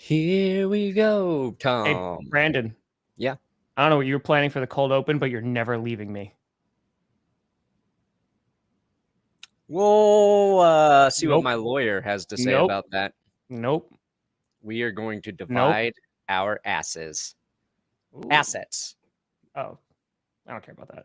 Here we go, Hey, Tom. Brandon. Yeah. I don't know what you were planning for the cold open, but you're never leaving me. We'll see what Nope. my lawyer has to say Nope. about that. Nope. We are going to divide our asses. Ooh. Assets. Oh, I don't care about that.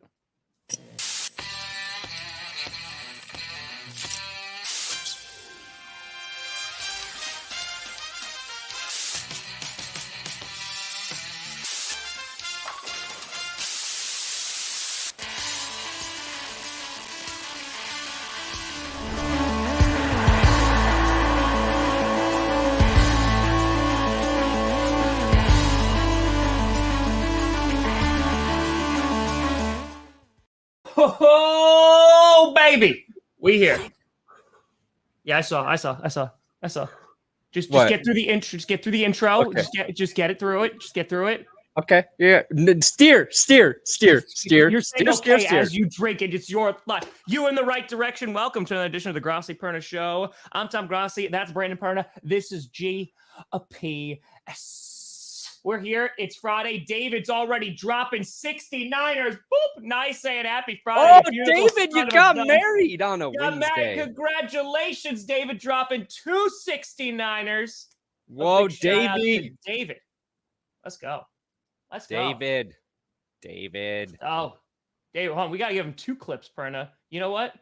Oh, baby. We here. Yeah, I saw. Just get through the intro. Just get through the intro. Okay. Just get it through it. Just get through it. Okay. Yeah. Steer. You're saying okay steer. as you drink it. It's your life. You in the right direction. Welcome to another edition of the Grossi Perna Show. I'm Tom Grossi. That's Brandon Perna. This is GPS. We're here. It's Friday. David's already dropping 69ers. Boop. Nice saying happy Friday. Oh, David, you got married on a Wednesday. Congratulations, David, dropping 2 69ers. Whoa, David. David. Let's go. David. Oh, David, hold on. We got to give him 2 clips, Perna. You know what?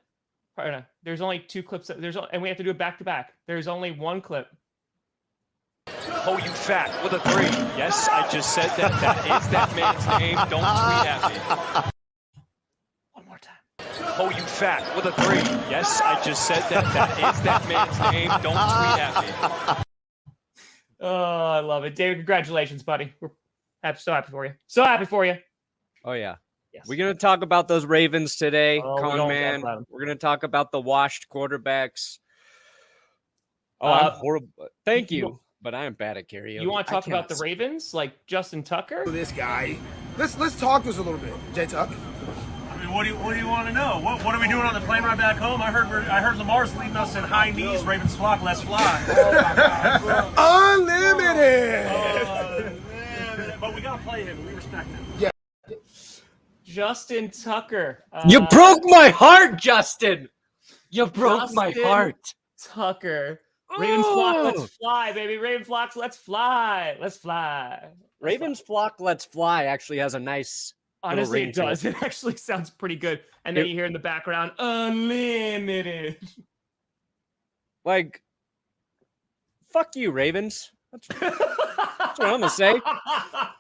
Perna, there's only 2 clips. And we have to do it back to back. There's only 1 clip. Oh, you fat with a 3. Yes, I just said that. That is that man's name. Don't tweet at me. One more time. Oh, you fat with a 3. Yes, I just said that. That is that man's name. Don't tweet at me. Oh, I love it. David, congratulations, buddy. We're so happy for you. So happy for you. Oh, yeah. Yes. We're going to talk about those Ravens today, Con man. We're going to talk about the washed quarterbacks. Oh, I'm horrible. Thank you. But I am bad at karaoke. You want to talk about the Ravens, like Justin Tucker? This guy. Let's talk to us a little bit, J Tuck. I mean, what do you want to know? What are we doing on the plane ride back home? I heard Lamar's leading us in high knees. Ravens flock, let's fly. Oh my God, Unlimited. But we gotta play him. We respect him. Yeah. Justin Tucker. You broke my heart, Justin. You broke my heart. Tucker. Ravens flock, let's fly, baby. Ravens flocks, let's fly. Let's fly. Ravens flock, let's fly actually has a nice. Honestly, it does. It actually sounds pretty good. And then you hear in the background, unlimited. Like, fuck you, Ravens. That's what I'm gonna say. I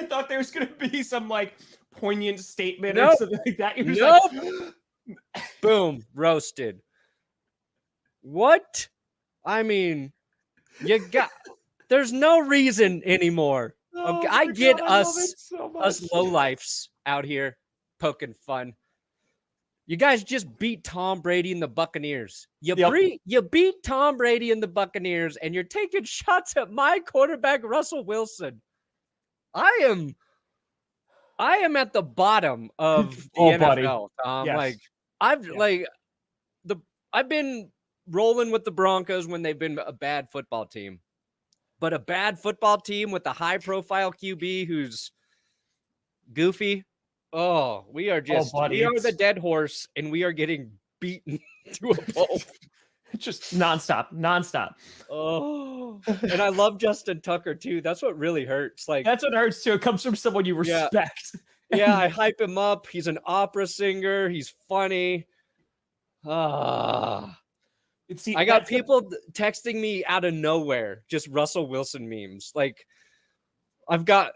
thought there was gonna be some like poignant statement or something like that. Boom, roasted. What? I mean, there's no reason anymore. Okay, I get us lowlifes out here poking fun. You guys just beat Tom Brady and the Buccaneers. You beat Tom Brady and the Buccaneers, and you're taking shots at my quarterback, Russell Wilson. I am at the bottom of the NFL, Tom. Yes. I've been rolling with the Broncos when they've been a bad football team. But a bad football team with a high-profile QB who's goofy. Oh, we are the dead horse, and we are getting beaten to a pulp. Just nonstop. Oh, and I love Justin Tucker, too. That's what really hurts. Like that's what hurts, too. It comes from someone you respect. Yeah, I hype him up. He's an opera singer. He's funny. I got people texting me out of nowhere, just Russell Wilson memes. Like, I've got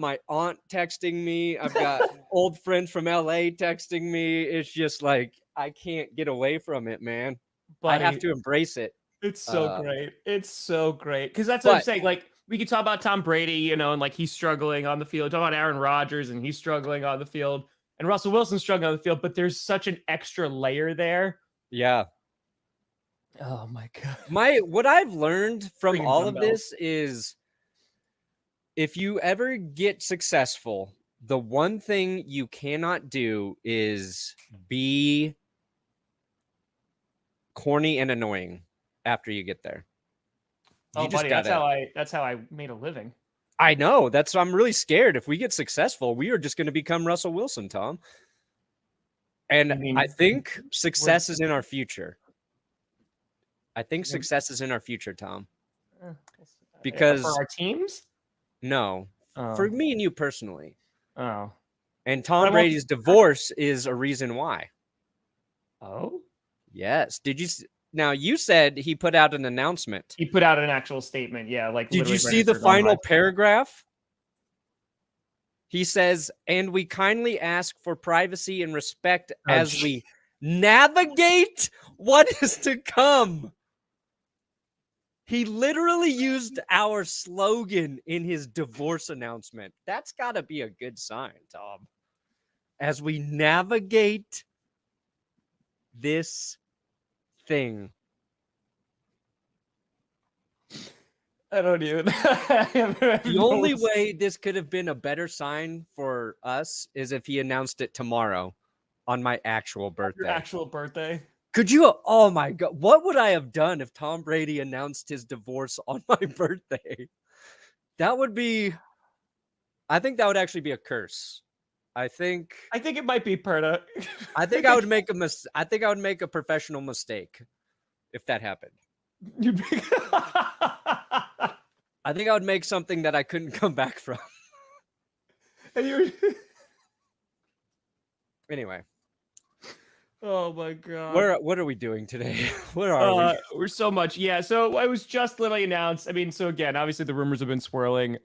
my aunt texting me. I've got old friends from LA texting me. It's just like I can't get away from it, man. But I have to embrace it. It's so great. It's so great because that's what I'm saying. Like, we could talk about Tom Brady, and like he's struggling on the field. Talk about Aaron Rodgers, and he's struggling on the field, and Russell Wilson's struggling on the field. But there's such an extra layer there. Yeah. Oh my God. What I've learned from all of this is if you ever get successful, the one thing you cannot do is be corny and annoying after you get there. Oh, buddy, that's how I made a living. I know. I'm really scared. If we get successful, we are just going to become Russell Wilson, Tom. And I think success is in our future. I think success is in our future, Tom. Because for our teams? No. For me and you personally. Oh. And Tom Brady's divorce is a reason why. Oh? Yes. Did you Now you said he put out an announcement. He put out an actual statement. Yeah, like did you see the final paragraph? He says, "And we kindly ask for privacy and respect as we navigate what is to come." He literally used our slogan in his divorce announcement. That's got to be a good sign, Tom. As we navigate this thing. I don't even. The only way this could have been a better sign for us is if he announced it tomorrow on my actual birthday. Your actual birthday? Could you? Oh my God. What would I have done if Tom Brady announced his divorce on my birthday? That would be, I think that would actually be a curse. I think it might be Perna. I think I would make I think I would make a professional mistake if that happened. I think I would make something that I couldn't come back from. Anyway. Oh my God. What are we doing today? Where are we? We're so much. Yeah. So I was just literally announced. I mean, so again, obviously the rumors have been swirling.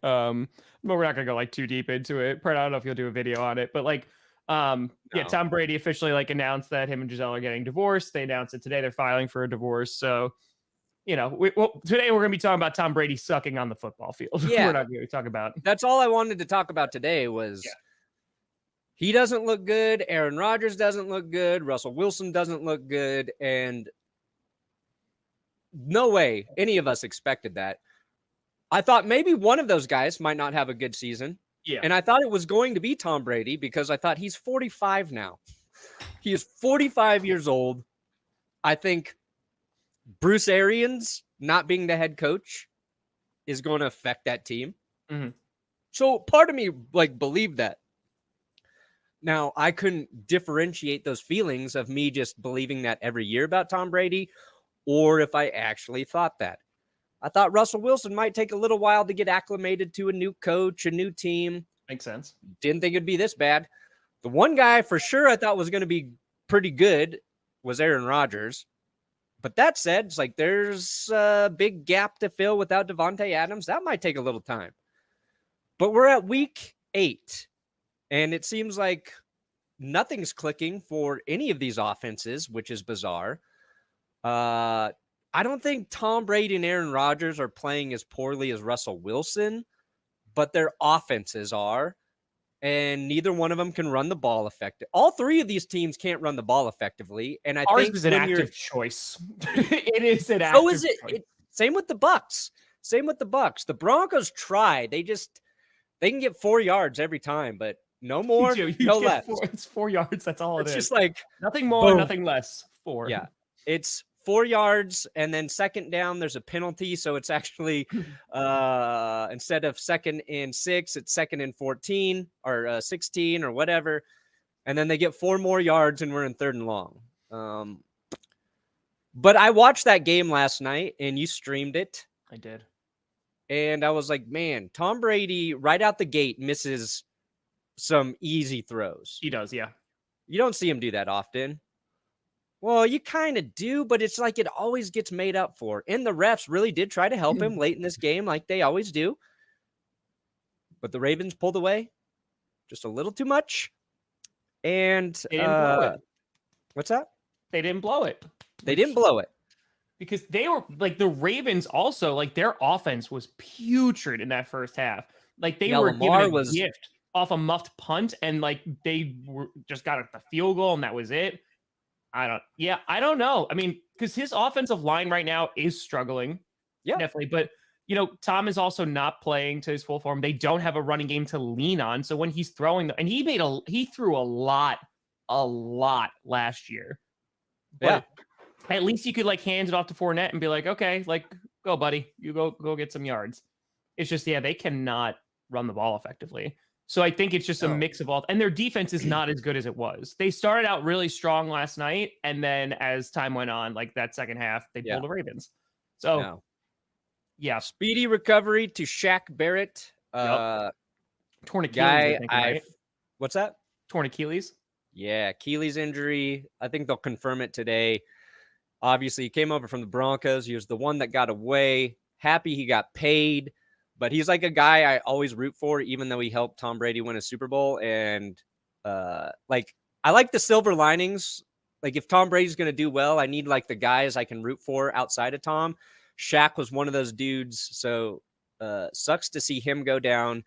But we're not gonna go like too deep into it. I don't know if you'll do a video on it, but like, no. Yeah, Tom Brady officially like announced that him and Giselle are getting divorced. They announced it today. They're filing for a divorce. So, you know, today we're gonna be talking about Tom Brady sucking on the football field. Yeah. We're not gonna talk about. That's all I wanted to talk about today was. Yeah. He doesn't look good. Aaron Rodgers doesn't look good. Russell Wilson doesn't look good. And no way any of us expected that. I thought maybe one of those guys might not have a good season. Yeah. And I thought it was going to be Tom Brady because I thought he's 45 now. He is 45 years old. I think Bruce Arians not being the head coach is going to affect that team. Mm-hmm. So part of me like believed that. Now, I couldn't differentiate those feelings of me just believing that every year about Tom Brady or if I actually thought that. I thought Russell Wilson might take a little while to get acclimated to a new coach, a new team. Makes sense. Didn't think it'd be this bad. The one guy for sure I thought was going to be pretty good was Aaron Rodgers. But that said, it's like there's a big gap to fill without Devontae Adams. That might take a little time. But we're at week 8. And it seems like nothing's clicking for any of these offenses, which is bizarre. I don't think Tom Brady and Aaron Rodgers are playing as poorly as Russell Wilson, but their offenses are. And neither one of them can run the ball effectively. All three of these teams can't run the ball effectively. And I think is an active choice. It is an active choice. Same with the Bucks. The Broncos try. They can get 4 yards every time, but no more, no less. It's 4 yards. That's all it's is. It's just like nothing more, boom. Nothing less. 4. Yeah. It's 4 yards. And then second down, there's a penalty. So it's actually, instead of 2nd and 6, it's 2nd and 14 or 16 or whatever. And then they get 4 more yards and we're in 3rd and long. But I watched that game last night and you streamed it. I did. And I was like, man, Tom Brady right out the gate misses some easy throws. He does, yeah. You don't see him do that often. Well, you kind of do, but it's like it always gets made up for. And the refs really did try to help him late in this game like they always do. But the Ravens pulled away just a little too much. And they didn't blow it. What's that? They didn't blow it. They didn't blow it. Because they were like the Ravens also, like their offense was putrid in that first half. Like they were given a gift off a muffed punt and like they just got the field goal and that was it. I don't know. I mean, because his offensive line right now is struggling. Yeah, definitely. But, you know, Tom is also not playing to his full form. They don't have a running game to lean on. So when he's throwing, and he threw a lot last year. But at least you could like hand it off to Fournette and be like, okay, like Go, buddy. You go get some yards. It's just, they cannot run the ball effectively. So I think it's just a mix of all. And their defense is not as good as it was. They started out really strong last night. And then as time went on, like that second half, they pulled the Ravens. So, Speedy recovery to Shaq Barrett. Torn Achilles, right? What's that? Torn Achilles? Yeah, Achilles injury. I think they'll confirm it today. Obviously, he came over from the Broncos. He was the one that got away. Happy he got paid. But he's like a guy I always root for, even though he helped Tom Brady win a Super Bowl. And I like the silver linings. Like if Tom Brady's going to do well, I need like the guys I can root for outside of Tom. Shaq was one of those dudes. So sucks to see him go down.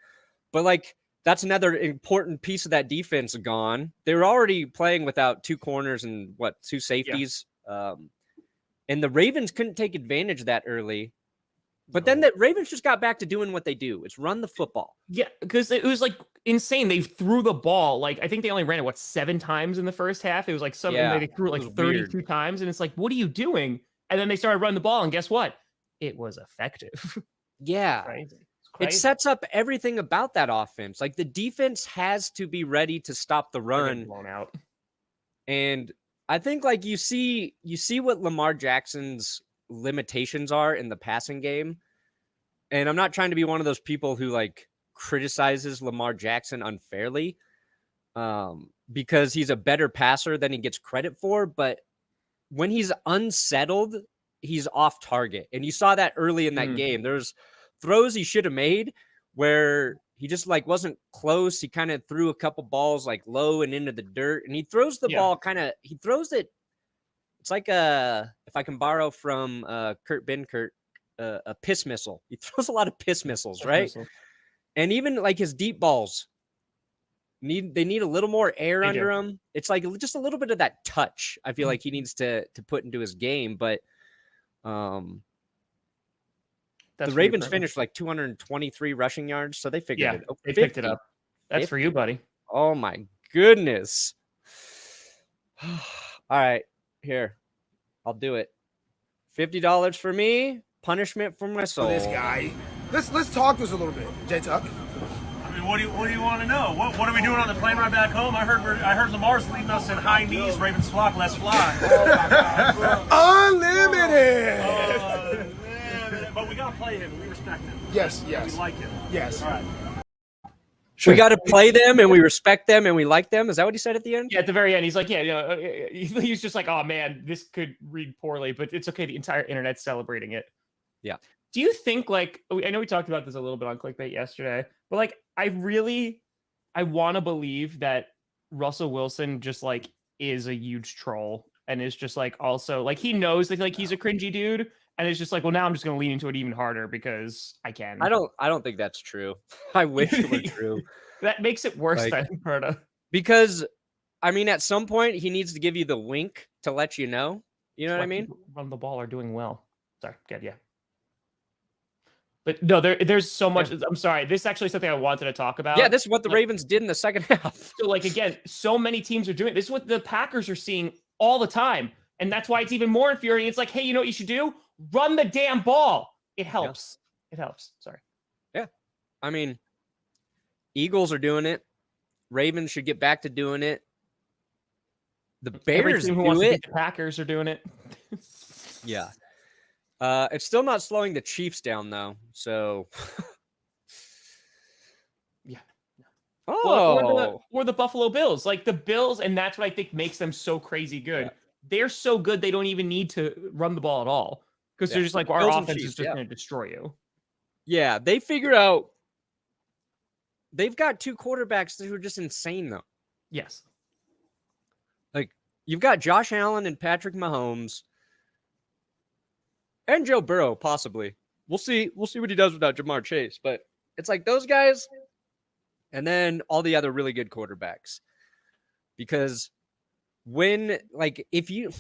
But like that's another important piece of that defense gone. They were already playing without 2 corners and 2 safeties. Yeah. And the Ravens couldn't take advantage of that early. But then the Ravens just got back to doing what they do. It's run the football. Yeah, because it was like insane. They threw the ball. Like, I think they only ran it, 7 times in the first half? It was like something they threw it like 32 times. And it's like, what are you doing? And then they started running the ball. And guess what? It was effective. Yeah. Crazy. It sets up everything about that offense. Like the defense has to be ready to stop the run. Blown out. And I think like you see what Lamar Jackson's limitations are in the passing game. And I'm not trying to be one of those people who like criticizes Lamar Jackson unfairly because he's a better passer than he gets credit for. But when he's unsettled, he's off target. And you saw that early in that game. There's throws he should have made where he just like wasn't close. He kind of threw a couple balls like low and into the dirt. And he throws the ball he throws it. It's like if I can borrow from Kurt Benkert, a piss missile. He throws a lot of piss missiles, right? And even like his deep balls they need a little more air under them. It's like just a little bit of that touch. I feel like he needs to put into his game, but the Ravens finished like 223 rushing yards, so they figured it. They picked it up. That's 50. For you, buddy. Oh my goodness! All right. Here, I'll do it. $50 for me. Punishment for my soul. This guy. Let's talk to us a little bit, J-Tuck. I mean, what do you want to know? What are we doing on the plane ride back home? I heard Lamar's leading us in high knees. Ravens flock, let's fly. Oh my God, Unlimited. But we gotta play him. We respect him. Yes. We like him. Yes. All right. We got to play them and we respect them and we like them. Is that what he said at the end? Yeah, at the very end, he's like, he's just like, oh man, this could read poorly, but it's okay. The entire internet's celebrating it. Yeah. Do you think like, I know we talked about this a little bit on Clickbait yesterday, but like, I want to believe that Russell Wilson just like is a huge troll and is just like, also like, he knows that like he's a cringy dude. And it's just like, well, now I'm just going to lean into it even harder because I can. I don't think that's true. I wish it were true. That makes it worse than Perna. Because, I mean, at some point, he needs to give you the wink to let you know. You know what I mean? Run the ball are doing well. Sorry. Good. Yeah. But no, there's so much. I'm sorry. This is actually something I wanted to talk about. Yeah, this is what the Ravens did in the second half. So, like, again, so many teams are doing this is what the Packers are seeing all the time. And that's why it's even more infuriating. It's like, hey, you know what you should do? Run the damn ball. It helps. Yeah. It helps. Sorry. Yeah. I mean, Eagles are doing it. Ravens should get back to doing it. The Bears do it. The Packers are doing it. Yeah. It's still not slowing the Chiefs down, though. So. Yeah. Oh. Well, or the Buffalo Bills. Like the Bills, and that's what I think makes them so crazy good. Yeah. They're so good they don't even need to run the ball at all. Because they're just like, our offense is just going to destroy you. Yeah, they figured out. They've got 2 quarterbacks who are just insane, though. Yes. Like, you've got Josh Allen and Patrick Mahomes. And Joe Burrow, possibly. We'll see what he does without Jamar Chase. But it's like those guys, and then all the other really good quarterbacks. Because when, like, if you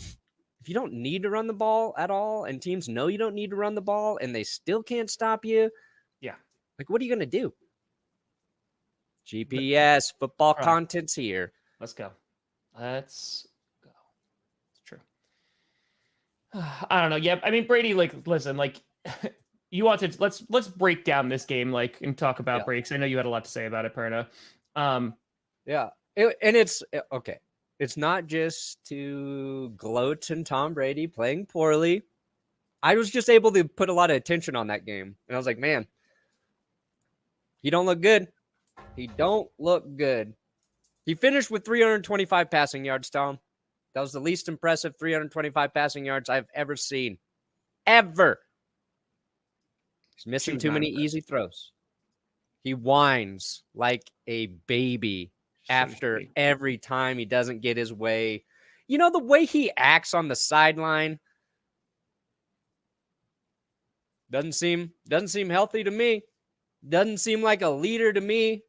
don't need to run the ball at all, and teams know you don't need to run the ball, and they still can't stop you, like, what are you going to do? GPS, football content's here. Let's go. It's true. I don't know. Yeah, I mean, Brady, like, listen, like, you want to let's break down this game like and talk about breaks. I know you had a lot to say about it, Perna. Yeah. And it's okay. It's not just to gloat on Tom Brady playing poorly. I was just able to put a lot of attention on that game. And I was like, man, he don't look good. He don't look good. He finished with 325 passing yards, Tom. That was the least impressive 325 passing yards I've ever seen. Ever. He's missing too many easy throws. He whines like a baby after every time he doesn't get his way. You know, the way he acts on the sideline doesn't seem healthy to me. Doesn't seem like a leader to me.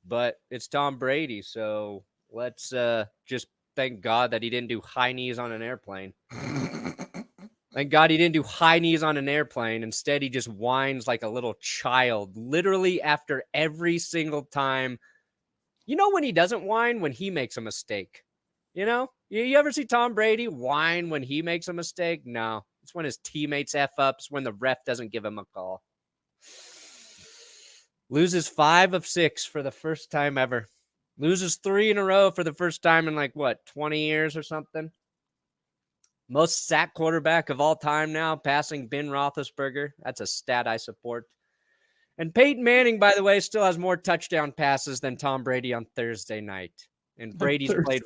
But it's Tom Brady, so let's just thank God that he didn't do high knees on an airplane. Thank God he didn't do high knees on an airplane. Instead, he just whines like a little child, literally after every single time. You know when he doesn't whine? When he makes a mistake. You know? You ever see Tom Brady whine when he makes a mistake? No. It's when his teammates F ups, when the ref doesn't give him a call. Loses 5 of 6 for the first time ever. Loses 3 in a row for the first time in 20 years or something. Most sack quarterback of all time now, passing Ben Roethlisberger. That's a stat I support. And Peyton Manning, by the way, still has more touchdown passes than Tom Brady on Thursday night. And Brady's played,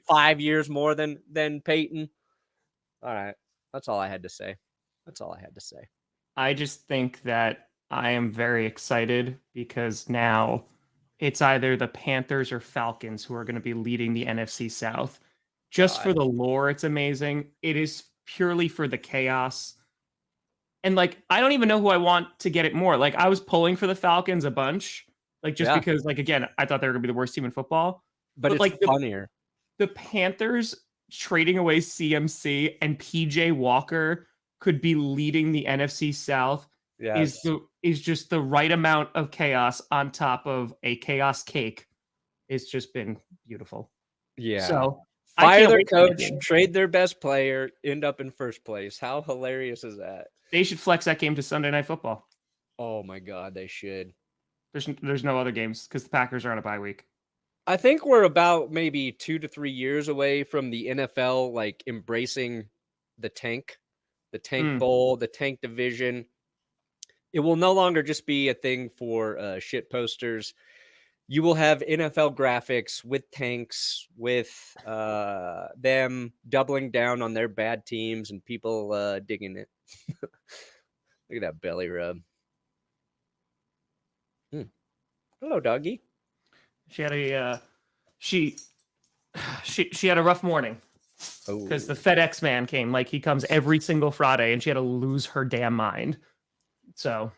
5 years more than Peyton? All right. That's all I had to say. I just think that I am very excited because now it's either the Panthers or Falcons who are going to be leading the NFC South. Just for the lore, it's amazing. It is purely for the chaos. And I don't even know who I want to get it more. I was pulling for the Falcons a bunch, because, again, I thought they were going to be the worst team in football. But it's funnier. The Panthers trading away CMC and PJ Walker could be leading the NFC South. Yes. Is just the right amount of chaos on top of a chaos cake. It's just been beautiful. Yeah. So fire their coach, trade their best player, end up in first place. How hilarious is that? They should flex that game to Sunday Night Football. Oh my God, they should. There's no other games because the Packers are on a bye week. I think we're about maybe 2 to 3 years away from the NFL embracing the tank bowl, the tank division. It will no longer just be a thing for shit posters. You will have NFL graphics with tanks, with them doubling down on their bad teams and people digging it. Look at that belly rub. Hello, doggy. She had a she had a rough morning because the FedEx man came. He comes every single Friday, and she had to lose her damn mind. So,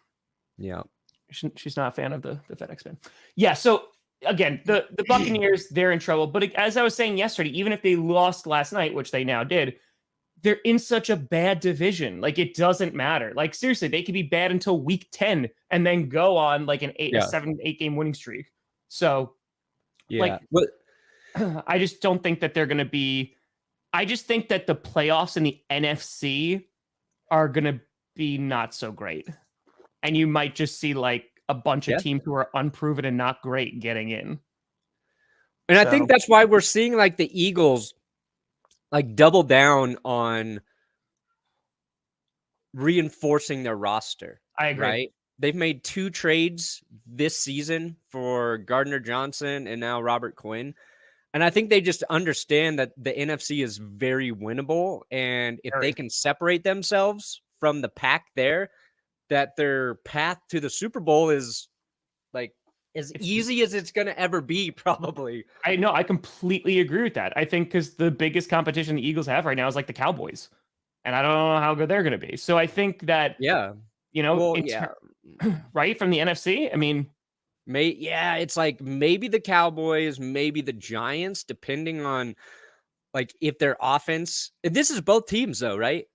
yeah, she's not a fan of the FedEx man. Yeah. So again, the Buccaneers, they're in trouble. But as I was saying yesterday, even if they lost last night, which they now did, they're in such a bad division. It doesn't matter. Seriously, they could be bad until week 10 and then go on a 7-8 game winning streak. So, yeah, I just don't think that they're going to be. I just think that the playoffs in the NFC are going to be not so great. And you might just see a bunch of teams who are unproven and not great getting in. And I think that's why we're seeing the Eagles double down on reinforcing their roster. I agree. Right? They've made 2 trades this season for Gardner Johnson and now Robert Quinn. And I think they just understand that the NFC is very winnable. And if they can separate themselves from the pack there, that their path to the Super Bowl is as easy as it's going to ever be, probably. I know. I completely agree with that. I think because the biggest competition the Eagles have right now is the Cowboys. And I don't know how good they're going to be. So I think that, right, from the NFC, I mean, it's maybe the Cowboys, maybe the Giants, depending on if their offense. This is both teams, though, right?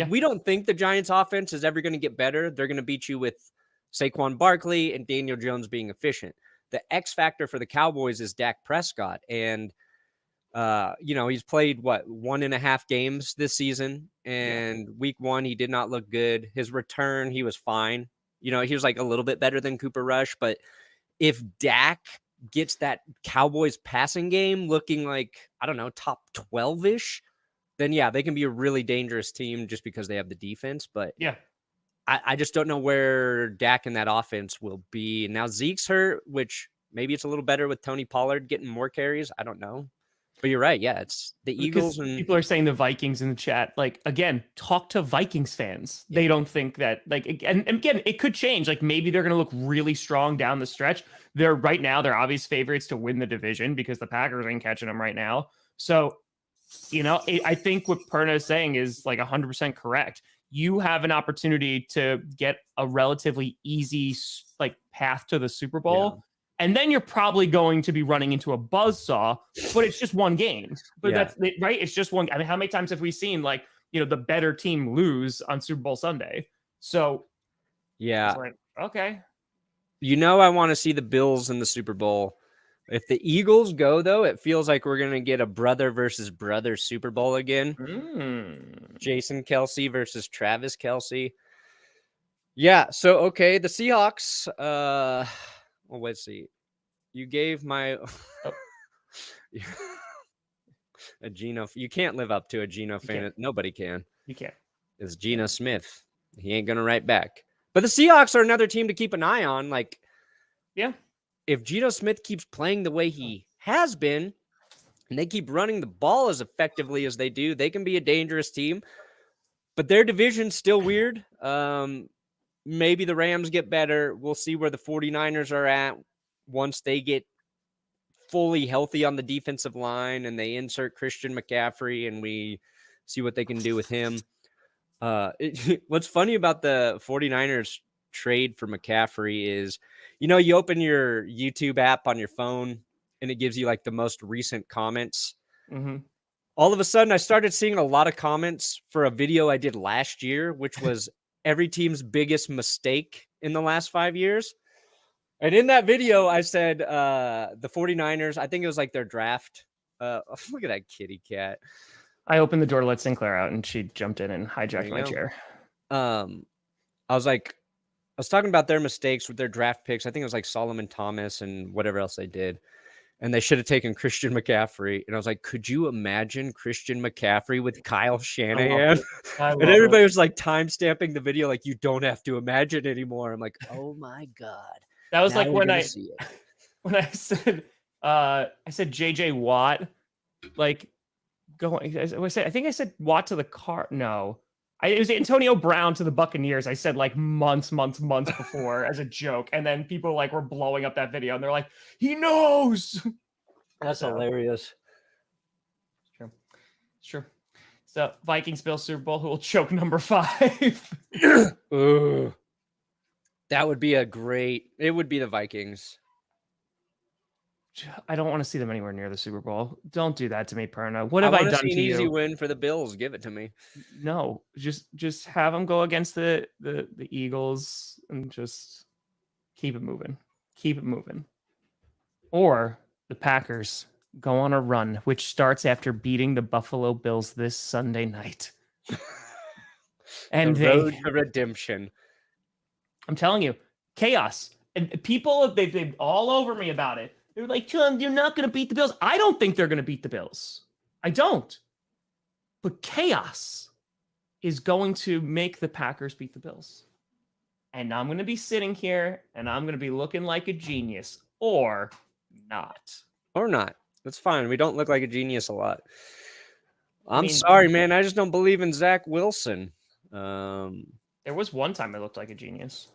We don't think the Giants' offense is ever going to get better. They're going to beat you with Saquon Barkley and Daniel Jones being efficient. The X factor for the Cowboys is Dak Prescott. And, he's played 1.5 games this season. and week 1 he did not look good. His return, he was fine. He was like a little bit better than Cooper Rush, but if Dak gets that Cowboys passing game looking like, I don't know, top 12-ish, then yeah, they can be a really dangerous team just because they have the defense. But yeah, I just don't know where Dak in that offense will be. Now Zeke's hurt, which maybe it's a little better with Tony Pollard getting more carries. I don't know. But you're right. Yeah, it's the Eagles. And people are saying the Vikings in the chat. Like, again, talk to Vikings fans. Yeah. They don't think that, like, and again, it could change. Like, maybe they're going to look really strong down the stretch. They're obvious favorites to win the division because the Packers ain't catching them right now. So, I think what Perna is saying is like 100% correct. You have an opportunity to get a relatively easy like path to the Super Bowl. Yeah. And then you're probably going to be running into a buzzsaw, but it's just one game. But that's right. It's just one. I mean, how many times have we seen like, the better team lose on Super Bowl Sunday? So yeah, it's like, okay. I want to see the Bills in the Super Bowl. If the Eagles go, though, it feels like we're going to get a brother versus brother Super Bowl again. Jason Kelce versus Travis Kelce. Yeah. So, okay. The Seahawks, well, let's see. You gave my a Geno. You can't live up to a Geno fan. Nobody can. You can't. It's Geno Smith. He ain't going to write back. But the Seahawks are another team to keep an eye on. Like, yeah. If Geno Smith keeps playing the way he has been, and they keep running the ball as effectively as they do, they can be a dangerous team. But their division's still weird. Maybe the Rams get better. We'll see where the 49ers are at once they get fully healthy on the defensive line and they insert Christian McCaffrey and we see what they can do with him. What's funny about the 49ers trade for McCaffrey is, you open your YouTube app on your phone and it gives you like the most recent comments. Mm-hmm. All of a sudden I started seeing a lot of comments for a video I did last year, which was every team's biggest mistake in the last 5 years. And in that video, I said the 49ers, I think it was like their draft. Look at that kitty cat. I opened the door to let Sinclair out and she jumped in and hijacked my chair. I was talking about their mistakes with their draft picks. I think it was like Solomon Thomas and whatever else they did. And they should have taken Christian McCaffrey. And I was like, could you imagine Christian McCaffrey with Kyle Shanahan? And everybody was like time-stamping the video like, you don't have to imagine anymore. I'm like, oh my God. That was like when I said JJ Watt, like going, I think I said Watt to the car. No. It was Antonio Brown to the Buccaneers. I said like months before as a joke. And then people like were blowing up that video and they're like, he knows. That's hilarious. It's true. So Vikings Bills Super Bowl, who will choke number 5. Ooh. That would be it would be the Vikings. I don't want to see them anywhere near the Super Bowl. Don't do that to me, Perna. What have I done to you? An easy win for the Bills. Give it to me. No, just have them go against the Eagles and just keep it moving. Keep it moving. Or the Packers go on a run, which starts after beating the Buffalo Bills this Sunday night. And the road to redemption. I'm telling you, chaos. And people, they've all over me about it. They're like, John, you're not going to beat the Bills. I don't think they're going to beat the Bills. I don't. But chaos is going to make the Packers beat the Bills. And I'm going to be sitting here and I'm going to be looking like a genius or not. Or not. That's fine. We don't look like a genius a lot. I'm sorry, man. I just don't believe in Zach Wilson. There was one time I looked like a genius.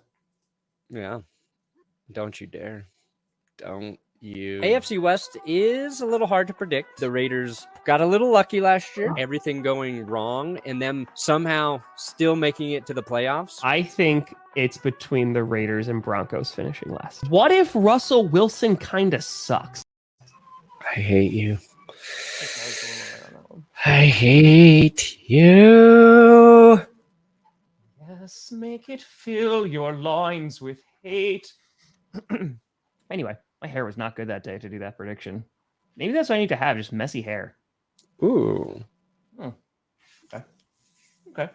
Yeah. Don't you dare. Don't you. AFC West is a little hard to predict. The Raiders got a little lucky last year. Everything going wrong and them somehow still making it to the playoffs. I think it's between the Raiders and Broncos finishing last. What if Russell Wilson kind of sucks? I hate you. I hate you. Yes, make it fill your loins with hate. Anyway, my hair was not good that day to do that prediction. Maybe that's what I need to have, just messy hair. Ooh. Okay. Okay.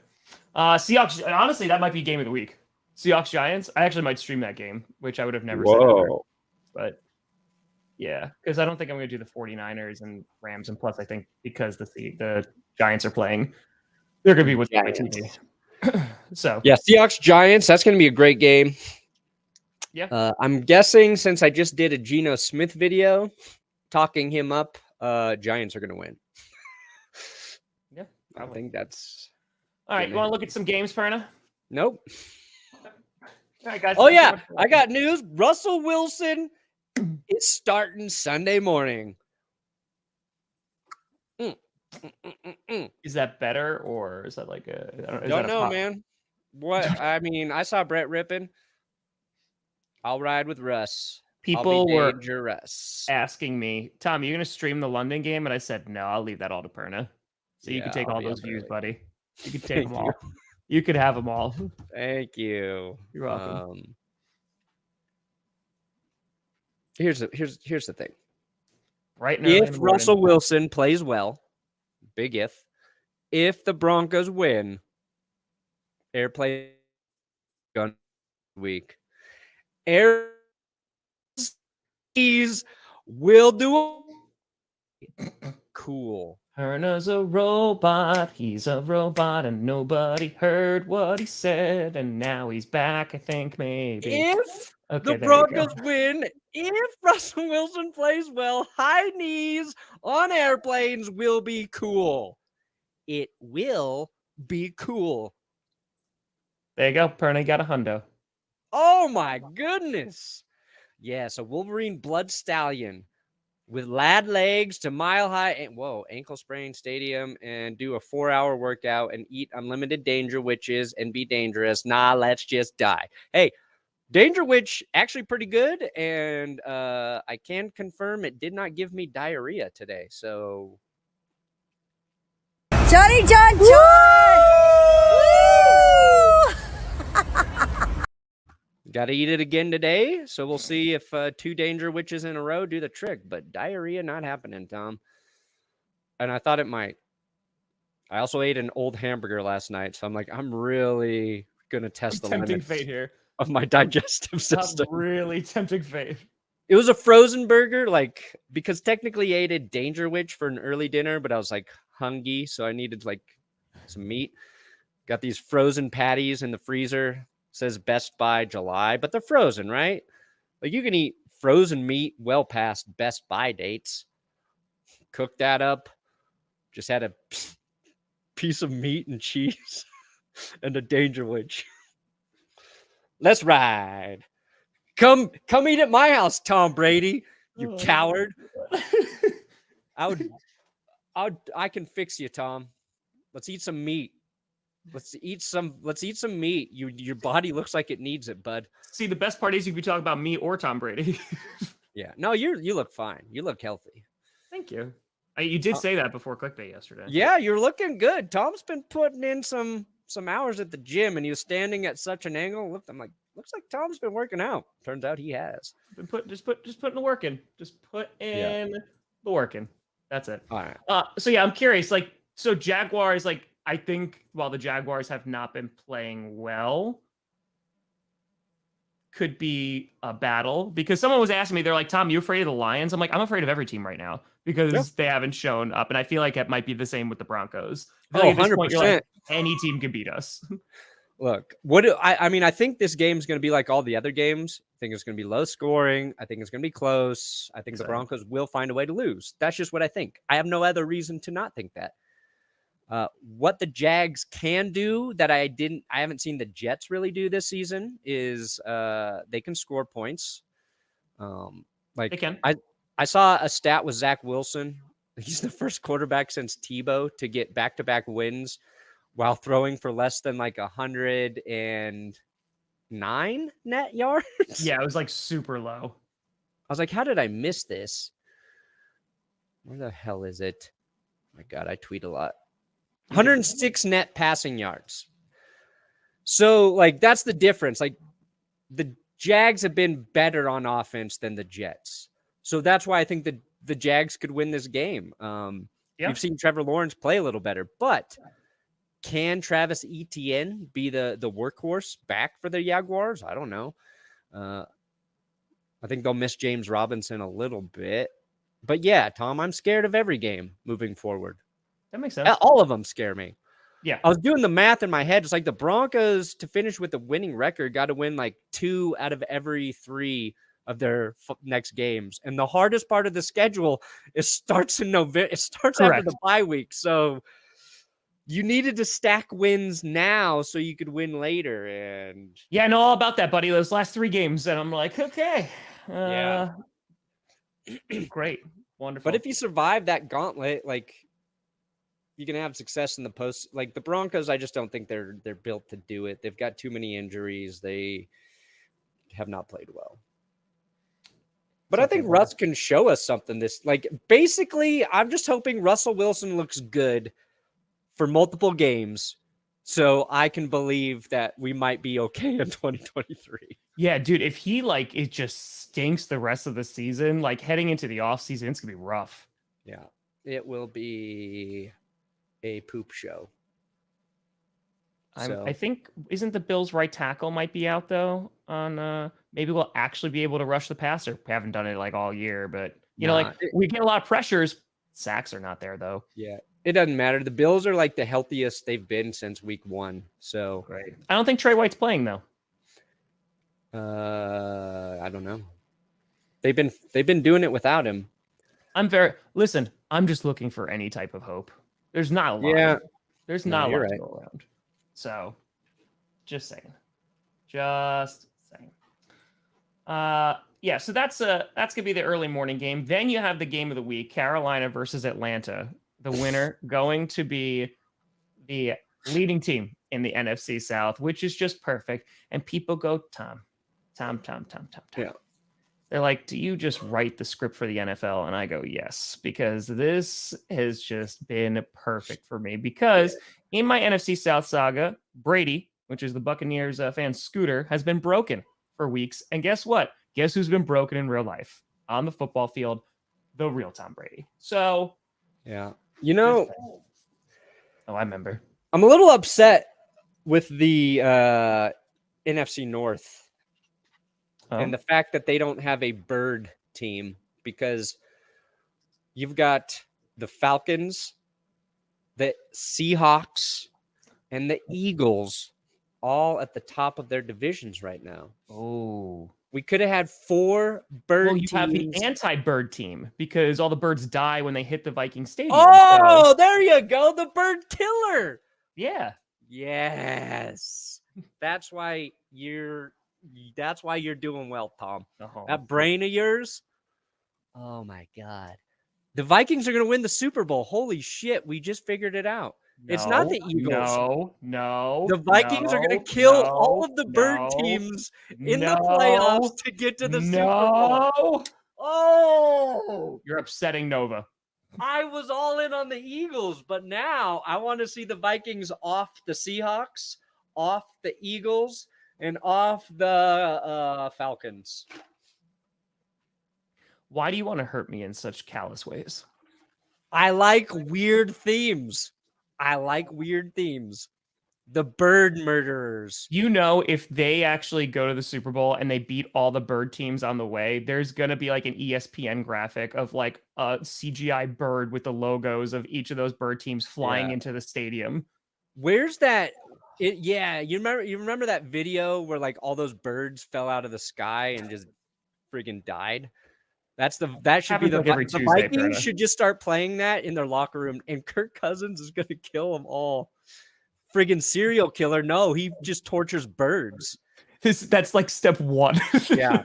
Seahawks. Honestly, that might be game of the week. Seahawks Giants. I actually might stream that game, which I would have never said ever. But yeah, because I don't think I'm going to do the 49ers and Rams. And plus, I think because the Giants are playing, they're going to be with my TV. So yeah, Seahawks Giants. That's going to be a great game. Yeah. I'm guessing since I just did a Geno Smith video talking him up, Giants are going to win. Yeah, I think that's all right. You want to look at some games, Perna? Nope. All right, guys. Oh yeah, I got news. Russell Wilson is starting Sunday morning. Is that better, or is that like a? I don't know, man. What I mean, I saw Brett ripping. I'll ride with Russ. People were dangerous. asking me, Tom, are you going to stream the London game? And I said, no, I'll leave that all to Perna. So you can take all those views, buddy. You can take them all. You could have them all. Thank you. You're welcome. Here's the thing. Right now, if Russell Wilson plays well, big if the Broncos win, airplane gun week. He's will do cool. Perna's a robot. He's a robot, and nobody heard what he said. And now he's back, I think, maybe. If the Broncos win, if Russell Wilson plays well, high knees on airplanes will be cool. It will be cool. There you go. Perna got a hundo. Oh, my goodness. Yeah, so Wolverine Blood Stallion with lad legs to mile high, ankle sprain stadium, and do a 4-hour workout and eat unlimited Danger Witches and be dangerous. Nah, let's just die. Hey, Danger Witch actually pretty good, and I can confirm it did not give me diarrhea today. So, Johnny John John. got to eat it again today, so we'll see if 2 Danger Witches in a row do the trick. But diarrhea not happening, Tom. And I thought it might. I also ate an old hamburger last night, so I'm like, I'm really going to test the limits fate here of my digestive system. Really tempting fate. It was a frozen burger, because technically I ate a Danger Witch for an early dinner, but I was hungry, so I needed some meat. Got these frozen patties in the freezer. Says Best Buy July, but they're frozen, right? You can eat frozen meat well past Best Buy dates. Cook that up. Just had a piece of meat and cheese and a Danger Witch. Let's ride. Come eat at my house, Tom Brady. You coward. I can fix you, Tom. Let's eat some meat. Let's eat some meat. Your body looks like it needs it, bud. See, the best part is you could be talking about me or Tom Brady. Yeah. No, you look fine. You look healthy. Thank you. You did say that before clickbait yesterday. Yeah, you're looking good. Tom's been putting in some hours at the gym, and he was standing at such an angle. I'm like, looks like Tom's been working out. Turns out he has. Just putting the work in. Just put in the work in. That's it. All right. So yeah, I'm curious. So Jaguars, I think while the Jaguars have not been playing well, could be a battle, because someone was asking me, they're like, Tom, you afraid of the Lions? I'm like, I'm afraid of every team right now because they haven't shown up. And I feel like it might be the same with the Broncos. I feel like at this point, you're like, any team can beat us. Look, I think this game's going to be like all the other games. I think it's going to be low scoring. I think it's going to be close. I think the Broncos will find a way to lose. That's just what I think. I have no other reason to not think that. What the Jags can do that I haven't seen the Jets really do this season is they can score points. They can. I saw a stat with Zach Wilson. He's the first quarterback since Tebow to get back-to-back wins while throwing for less than 109 net yards. Yeah, it was super low. I was like, how did I miss this? Where the hell is it? Oh my God, I tweet a lot. 106 net passing yards. So, that's the difference. The Jags have been better on offense than the Jets. So that's why I think the Jags could win this game. You've seen Trevor Lawrence play a little better, but Can Travis Etienne be the workhorse back for the Jaguars? I don't know. I think they'll miss James Robinson a little bit. But yeah, Tom, I'm scared of every game moving forward. That makes sense. All of them scare me. Yeah. I was doing the math in my head. It's like the Broncos, to finish with a winning record, got to win like 2 out of every 3 of their next games. And the hardest part of the schedule starts in November. It starts Correct. after the bye week. So you needed to stack wins now so you could win later. And yeah, I know all about that, buddy. Those last 3 games. And I'm like, okay. Yeah. Great. Wonderful. But if you survive that gauntlet, like, you can have success in the post. Like the Broncos, I just don't think they're built to do it. They've got too many injuries. They have not played well. But I think Russ can show us something. Basically, I'm just hoping Russell Wilson looks good for multiple games so I can believe that we might be okay in 2023. Yeah, dude, if he it just stinks the rest of the season, like heading into the offseason, it's gonna be rough. Yeah, it will be a poop show. I think, isn't the Bills' right tackle might be out though? On maybe we'll actually be able to rush the passer. We haven't done it all year, but we get a lot of pressures. Sacks are not there though. Yeah, it doesn't matter. The Bills are the healthiest they've been since week 1. So right. I don't think Trey White's playing though. I don't know. They've been doing it without him. I'm just looking for any type of hope. There's not a lot. Yeah. There's not a lot right. to go around. So, just saying. Yeah, so that's gonna be the early morning game. Then you have the game of the week, Carolina versus Atlanta. The winner going to be the leading team in the NFC South, which is just perfect. And people go, Tom. Yeah. They're like, do you just write the script for the NFL? And I go, yes, because this has just been perfect for me. Because in my NFC South saga, Brady, which is the Buccaneers fan scooter, has been broken for weeks. And guess what? Guess who's been broken in real life on the football field? The real Tom Brady. So, yeah. I remember. I'm a little upset with the NFC North. And the fact that they don't have a bird team, because you've got the Falcons, the Seahawks, and the Eagles all at the top of their divisions right now. Oh, we could have had 4 bird teams. You have the anti-bird team because all the birds die when they hit the Viking Stadium. Oh, there you go. The bird killer. Yeah. Yes. That's why you're doing well, Tom. Uh-huh. That brain of yours. Oh my God. The Vikings are going to win the Super Bowl. Holy shit. We just figured it out. It's not the Eagles. No. The Vikings are going to kill all of the bird teams in the playoffs to get to the Super Bowl. Oh, you're upsetting Nova. I was all in on the Eagles, but now I want to see the Vikings off the Seahawks, off the Eagles, and off the Falcons. Why do you want to hurt me in such callous ways? I like weird themes. The bird murderers. If they actually go to the Super Bowl and they beat all the bird teams on the way, there's going to be an ESPN graphic of a CGI bird with the logos of each of those bird teams flying into the stadium. Where's that? You remember that video where all those birds fell out of the sky and just friggin' died? That should be the Vikings should just start playing that in their locker room, and Kirk Cousins is going to kill them all. Friggin' serial killer. No, he just tortures birds. That's step 1. Yeah.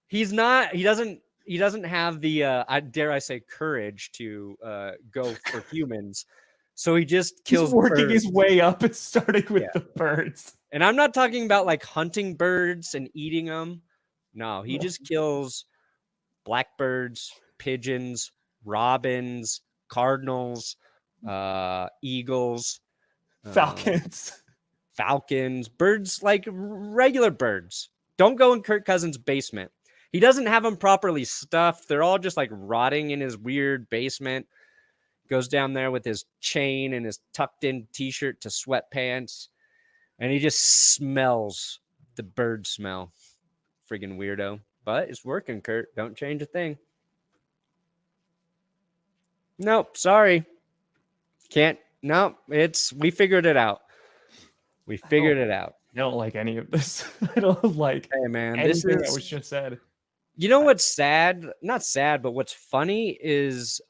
He doesn't have the dare I say courage to go for humans. So he just kills. He's working birds. his way up and starting with the birds. And I'm not talking about hunting birds and eating them. No, he just kills blackbirds, pigeons, robins, cardinals, eagles, falcons, birds regular birds. Don't go in Kirk Cousins' basement. He doesn't have them properly stuffed. They're all just rotting in his weird basement. goes down there with his chain and his tucked in t-shirt to sweatpants, and he just smells the bird smell. Friggin' weirdo. But it's working, Kurt. Don't change a thing. Nope, sorry. Can't. Nope, we figured it out. We figured it out. I don't like any of this. I don't like Hey, man, anything that was just said. You know what's sad? Not sad, but what's funny is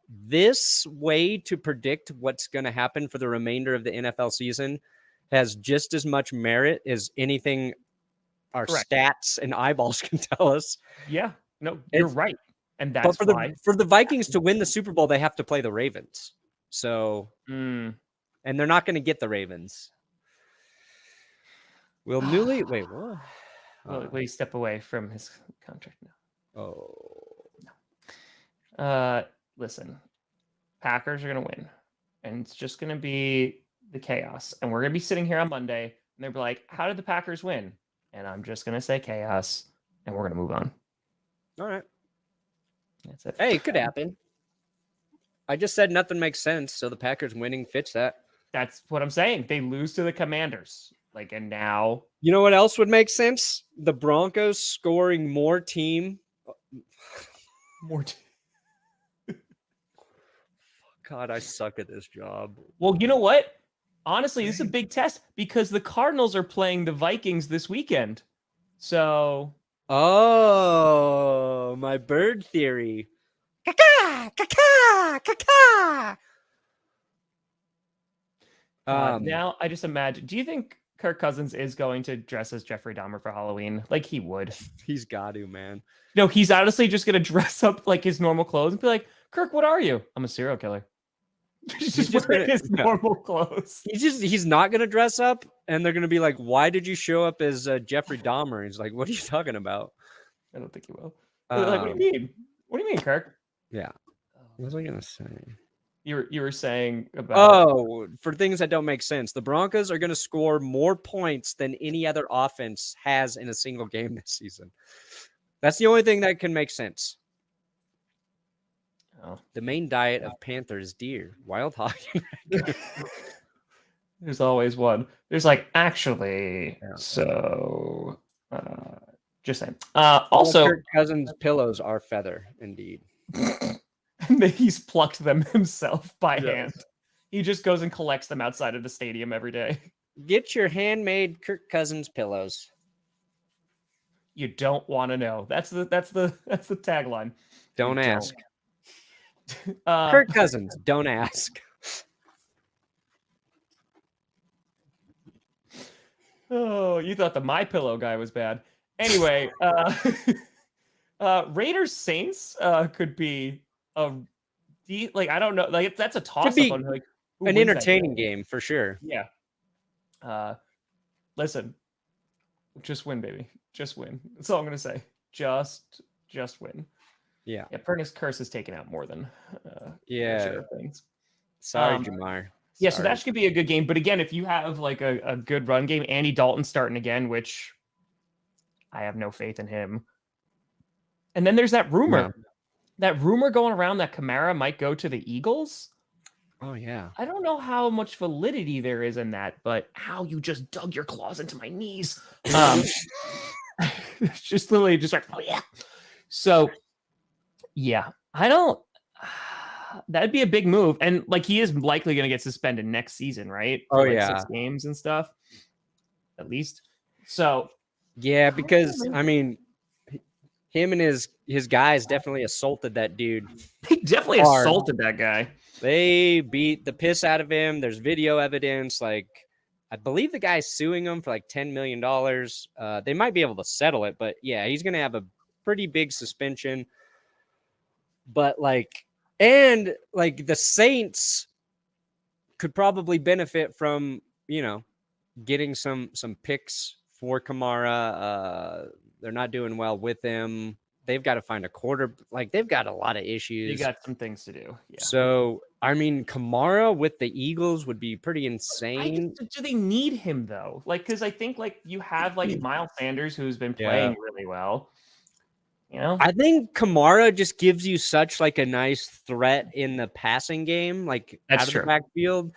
this way to predict what's going to happen for the remainder of the NFL season has just as much merit as anything our stats and eyeballs can tell us. Yeah, no, you're right. And that's but for the Vikings to win the Super Bowl, they have to play the Ravens. So, and they're not going to get the Ravens. Will Newly wait? What? Will he step away from his contract now? Oh no. Listen, Packers are going to win, and it's just going to be the chaos. And we're going to be sitting here on Monday, and they'll be like, "How did the Packers win?" And I'm just going to say chaos, and we're going to move on. All right. That's it. Hey, it could happen. I just said nothing makes sense, so the Packers winning fits that. That's what I'm saying. They lose to the Commanders. And now... You know what else would make sense? The Broncos scoring more team. God, I suck at this job. Well, you know what? Honestly, this is a big test because the Cardinals are playing the Vikings this weekend. So... Oh, my bird theory. Caca, caca, caca. Now, I just imagine... Do you think Kirk Cousins is going to dress as Jeffrey Dahmer for Halloween? Like, he would. He's got to, man. No, he's honestly just going to dress up like his normal clothes and be like, Kirk, what are you? I'm a serial killer. He's just wearing his normal clothes. He's not going to dress up, and they're going to be like, why did you show up as Jeffrey Dahmer? He's like, what are you talking about? I don't think he will. Like, what do you mean? What do you mean, Kirk? Yeah. What was I going to say? You were saying about for things that don't make sense. The Broncos are going to score more points than any other offense has in a single game this season. That's the only thing that can make sense. Oh. The main diet of Panther is deer, wild hog. There's always one. There's actually, yeah. So just saying. Also, Kirk Cousins' pillows are feather, indeed. He's plucked them himself by hand. He just goes and collects them outside of the stadium every day. Get your handmade Kirk Cousins pillows. You don't want to know. That's the tagline. Don't ask. Kirk Cousins, don't ask. Oh, you thought the My Pillow guy was bad. Anyway, Raiders Saints could be I don't know. That's a toss up on an entertaining game for sure. Yeah. Listen, just win, baby. Just win. That's all I'm gonna say. Just win. Yeah. Yeah. Perna's curse has taken out more than things. Sorry, Jamar. Yeah, so that should be a good game. But again, if you have a good run game, Andy Dalton starting again, which I have no faith in him. And then there's that rumor. Yeah. That rumor going around that Kamara might go to the Eagles. Oh, yeah. I don't know how much validity there is in that, but how you just dug your claws into my knees. Just literally just oh, yeah. So, yeah, I don't... That'd be a big move. And he is likely going to get suspended next season, right? For 6 games and stuff. At least. So... Yeah, because, him and his guys definitely assaulted that dude. They definitely assaulted that guy. They beat the piss out of him. There's video evidence. I believe the guy's suing him for $10 million. They might be able to settle it, but yeah, he's going to have a pretty big suspension. But the Saints could probably benefit from, getting some picks for Kamara. They're not doing well with him. They've got to find a quarter. They've got a lot of issues. You got some things to do. Yeah. So, Kamara with the Eagles would be pretty insane. Do they need him though? Because I think you have Miles Sanders, who's been playing really well. You know, I think Kamara just gives you such like a nice threat in the passing game, like That's out of true. the backfield.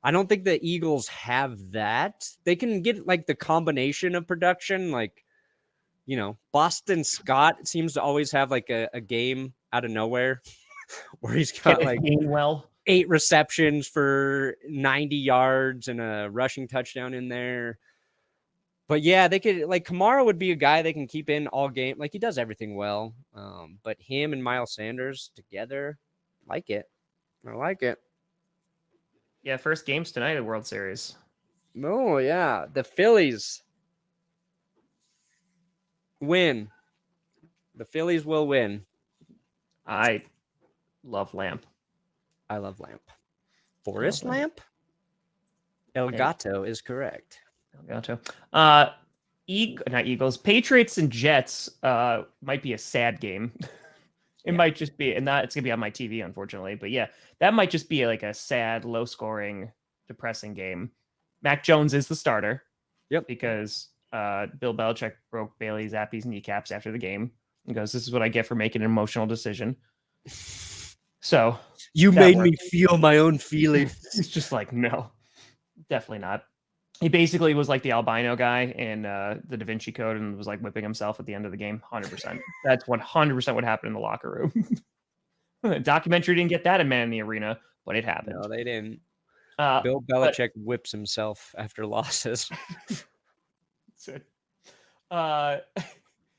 I don't think the Eagles have that. They can get like the combination of production, like, you know, Boston Scott seems to always have like a game out of nowhere where he's got like 8 receptions for 90 yards and a rushing touchdown in there. But yeah, they could like Kamara would be a guy they can keep in all game. Like he does everything well. But him and Miles Sanders together, like it. I like it. Yeah, first games tonight at World Series. Oh yeah, the Phillies win. The Phillies will win. I love Lamp. I love Lamp. Forrest Lamp? Elgato is correct. Elgato. Not Eagles. Patriots and Jets might be a sad game. It might just be, and that it's gonna be on my TV, unfortunately. But yeah, that might just be like a sad, low-scoring, depressing game. Mac Jones is the starter. Yep. Because Bill Belichick broke Bailey Zappi's kneecaps after the game. He goes, "This is what I get for making an emotional decision." So you made me feel my own feelings. It's just like, no, definitely not. He basically was like the albino guy in the Da Vinci Code and was like whipping himself at the end of the game. 100%. That's 100% what happened in the locker room. The documentary didn't get that in Man in the Arena, but it happened. No, they didn't. Bill Belichick whips himself after losses. And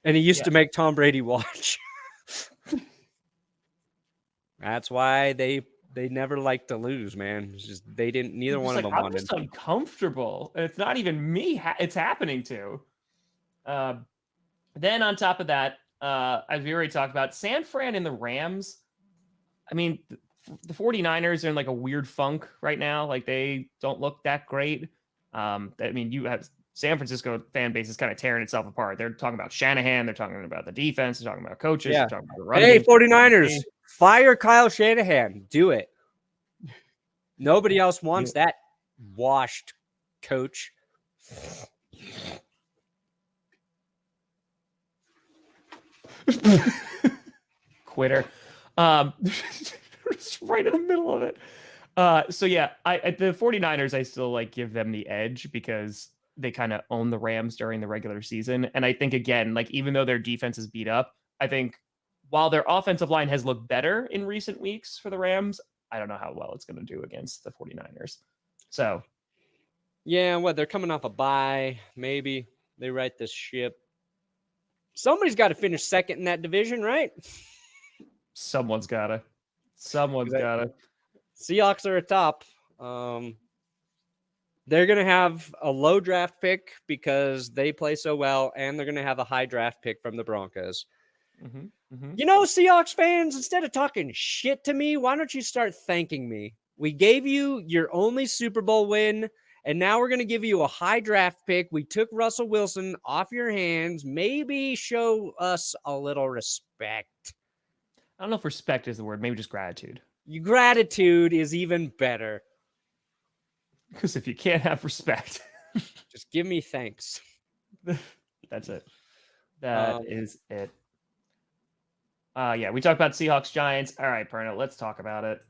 he used to make Tom Brady watch. That's why they never like to lose, man. It's just neither one of them wanted. I'm just uncomfortable. And it's not even me. It's happening to. Then on top of that, as we already talked about, San Fran and the Rams. I mean, the 49ers are in like a weird funk right now. Like they don't look that great. I mean, you have San Francisco fan base is kind of tearing itself apart. They're talking about Shanahan. They're talking about the defense. They're talking about coaches. They're talking about the run game. 49ers. Fire Kyle Shanahan. Do it. Nobody else wants that washed coach. Quitter. Right in the middle of it. So yeah, the 49ers, I still like give them the edge because they kind of own the Rams during the regular season. And I think, again, like even though their defense is beat up, I think while their offensive line has looked better in recent weeks for the Rams, I don't know how well it's going to do against the 49ers. So yeah, they're coming off a bye. Maybe they right this ship. Somebody's got to finish second in that division, right? Someone's got to. Seahawks are atop. They're going to have a low draft pick because they play so well, and they're going to have a high draft pick from the Broncos. You know, Seahawks fans, instead of talking shit to me, why don't you start thanking me? We gave you your only Super Bowl win, and now we're going to give you a high draft pick. We took Russell Wilson off your hands. Maybe show us a little respect. I don't know if respect is the word. Maybe just gratitude. Gratitude is even better. Because if you can't have respect, just give me thanks. That's it. That is it. Yeah, we talked about Seahawks Giants. All right, Perna, let's talk about it.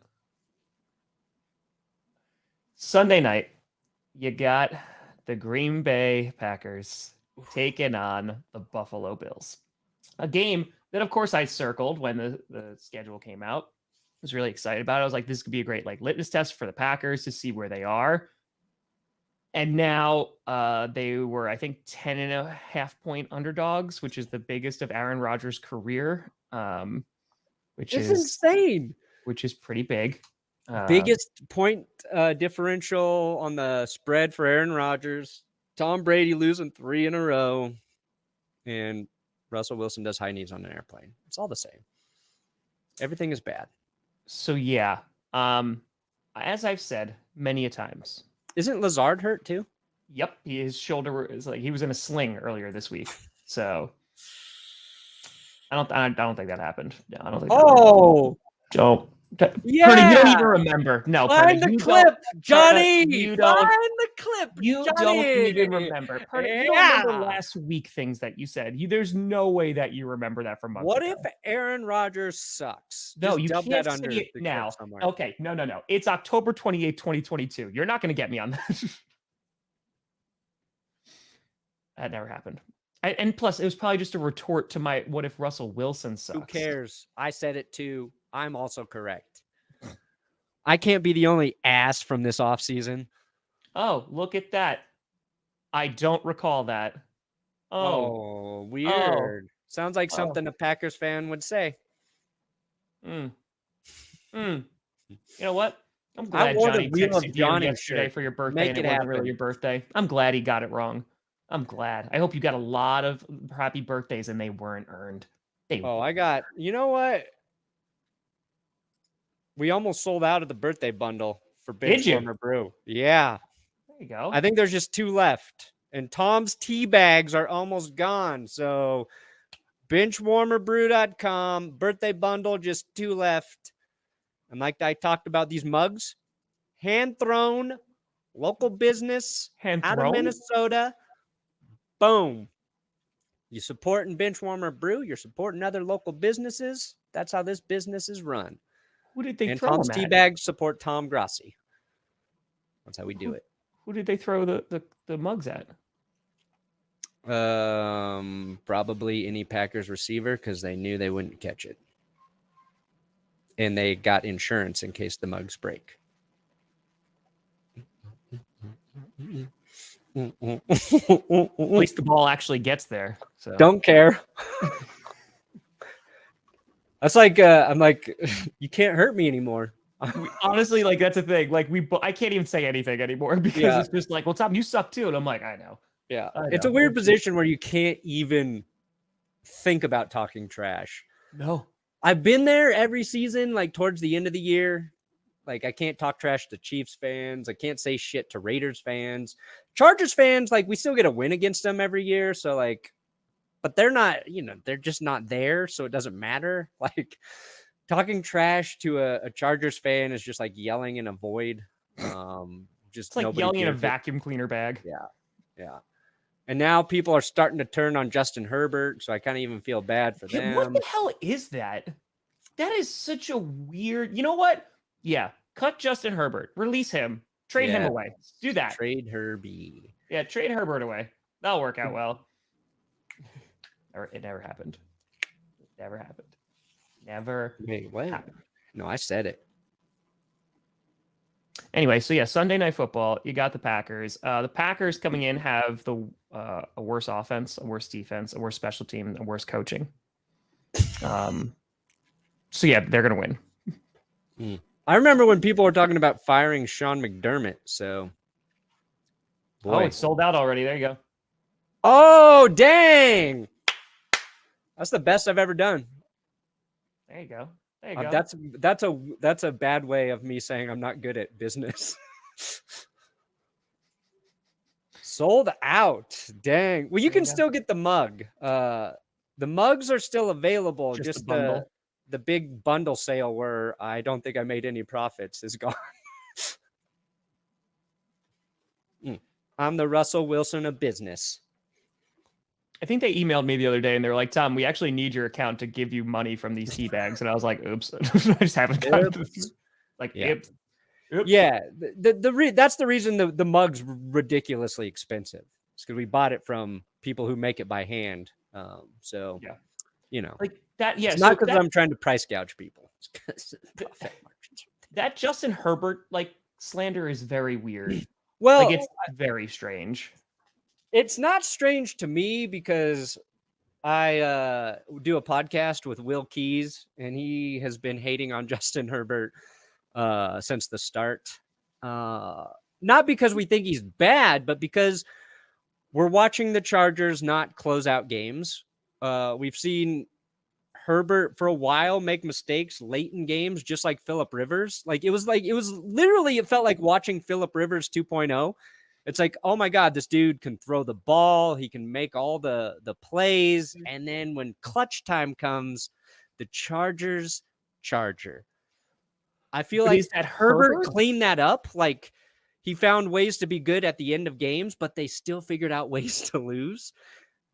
Sunday night, you got the Green Bay Packers taking on the Buffalo Bills. A game that, of course, I circled when the schedule came out. I was really excited about it. I was like, this could be a great litmus test for the Packers to see where they are. And now they were, I think, 10.5-point underdogs, which is the biggest of Aaron Rodgers' career. Which is insane. Which is pretty big. Biggest point differential on the spread for Aaron Rodgers. Tom Brady losing 3 in a row. And Russell Wilson does high knees on an airplane. It's all the same. Everything is bad. So, yeah. As I've said many a times. Isn't Lazard hurt too? Yep. His shoulder is like he was in a sling earlier this week. So I don't think that happened. No, I don't think. Oh, don't Yeah. Perna, you don't even remember. No, Find Perna, the you clip, don't, Johnny. Perna, you don't. Find the clip, You Johnny. don't even remember. Perna, you don't remember last week things that you said. There's no way that you remember that from months What ago. if Aaron Rodgers sucks? No, Just you dub can't that under say it the now. clip somewhere. Okay, no. It's October 28th, 2022. You're not going to get me on that. That never happened. And plus, it was probably just a retort to my what if Russell Wilson sucks? Who cares? I said it too. I'm also correct. I can't be the only ass from this offseason. Oh, look at that. I don't recall that. Oh, weird. Sounds like something a Packers fan would say. You know what? I'm glad wore the Johnny Wheel of texted you Johnny yesterday shirt. for your birthday, Make and it it wasn't really happen. your birthday. I'm glad he got it wrong. I'm glad. I hope you got a lot of happy birthdays and they weren't earned. I got, you know what? We almost sold out of the birthday bundle for Bench Warmer Brew. Yeah. There you go. I think there's just 2 left. And Tom's tea bags are almost gone. So benchwarmerbrew.com, birthday bundle, just 2 left. And like I talked about these mugs, hand thrown, local business out of Minnesota. Boom. You supporting Benchwarmer Brew, you're supporting other local businesses. That's how this business is run. Who did they and throw Tom's them tea at? bags support Tom Grossi. That's how we do it. Who did they throw the mugs at? Probably any Packers receiver because they knew they wouldn't catch it. And they got insurance in case the mugs break. At least the ball actually gets there. So don't care. That's like I'm like, you can't hurt me anymore. Honestly, like that's a thing. Like I can't even say anything anymore because it's just like, well, Tom, you suck too, and I'm like, I know. Yeah, I know. It's a weird position where you can't even think about talking trash. No, I've been there every season, like towards the end of the year. Like I can't talk trash to Chiefs fans. I can't say shit to Raiders fans. Chargers fans, like we still get a win against them every year. So like, but they're not, they're just not there. So it doesn't matter. Like talking trash to a Chargers fan is just like yelling in a void. Just it's like yelling in a vacuum cleaner bag. Yeah. And now people are starting to turn on Justin Herbert. So I kind of even feel bad for them. What the hell is that? That is such a weird, you know what? Yeah, cut Justin Herbert, release him, trade him away. Do that. Trade Herbie. Yeah, trade Herbert away. That'll work out well. It never happened. Never happened. Never. Wait, what? Happened. No, I said it. Anyway, so yeah, Sunday Night Football. You got the Packers. The Packers coming in have a worse offense, a worse defense, a worse special team, a worse coaching. So yeah, they're gonna win. I remember when people were talking about firing Sean McDermott. So, boy, it's sold out already. There you go. Oh, dang! That's the best I've ever done. There you go. There you go. That's a bad way of me saying I'm not good at business. Sold out. Dang. Well, you can still get the mug. The mugs are still available. Just the big bundle sale where I don't think I made any profits is gone. I'm the Russell Wilson of business. I think they emailed me the other day and they were like, Tom, we actually need your account to give you money from these tea bags. And I was like, oops. I just haven't done this. Like, oops. Yeah. That's the reason the mug's ridiculously expensive. It's because we bought it from people who make it by hand. So, like that. Yeah. It's not because I'm trying to price gouge people. It's profit margins. That Justin Herbert slander is very weird. Well, it's very strange. It's not strange to me because I do a podcast with Will Keys, and he has been hating on Justin Herbert since the start. Not because we think he's bad, but because we're watching the Chargers not close out games. We've seen Herbert for a while make mistakes late in games, just like Phillip Rivers. It felt like watching Phillip Rivers 2.0. It's like, oh my God, this dude can throw the ball. He can make all the plays. And then when clutch time comes, the Chargers charger. I feel But like is that Herbert Herbert? cleaned that up. Like he found ways to be good at the end of games, but they still figured out ways to lose.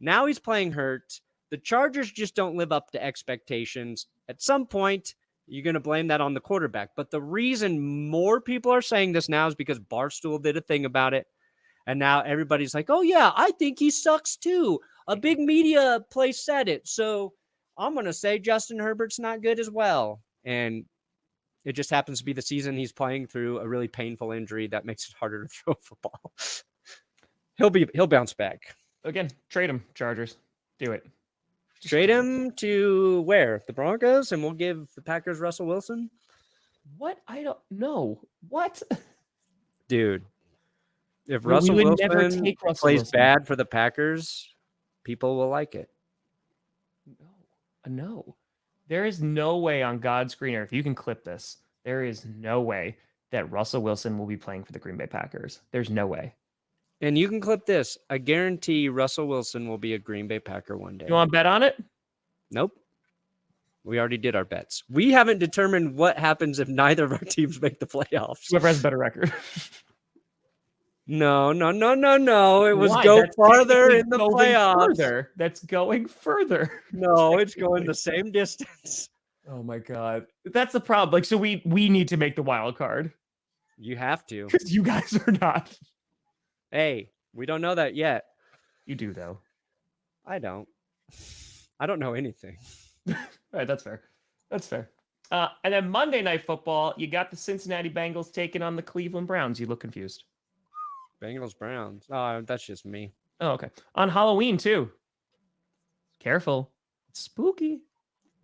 Now he's playing hurt. The Chargers just don't live up to expectations. At some point, you're going to blame that on the quarterback. But the reason more people are saying this now is because Barstool did a thing about it. And now everybody's like, oh, yeah, I think he sucks too. A big media place said it. So I'm going to say Justin Herbert's not good as well. And it just happens to be the season he's playing through a really painful injury that makes it harder to throw football. He'll bounce back. Again, trade him, Chargers. Do it. Trade him to where? The Broncos, and we'll give the Packers Russell Wilson? What? I don't know. What? Dude, if We Russell would never Wilson take Russell plays Wilson. bad for the Packers, people will like it. No. There is no way on God's green earth, you can clip this, there is no way that Russell Wilson will be playing for the Green Bay Packers. There's no way. And you can clip this. I guarantee Russell Wilson will be a Green Bay Packer one day. You want to bet on it? Nope. We already did our bets. We haven't determined what happens if neither of our teams make the playoffs. Whoever has a better record. No. It was Why? go That's farther technically in the going playoffs. Further. That's going further. No, it's going the same distance. Oh my God. That's the problem. Like, so we need to make the wild card. You have to. Because you guys are not. Hey, we don't know that yet. You do, though. I don't know anything. All right, that's fair. That's fair. And then Monday Night Football, you got the Cincinnati Bengals taking on the Cleveland Browns. You look confused. Bengals, Browns. Oh, that's just me. Oh, okay. On Halloween, too. Careful. It's spooky.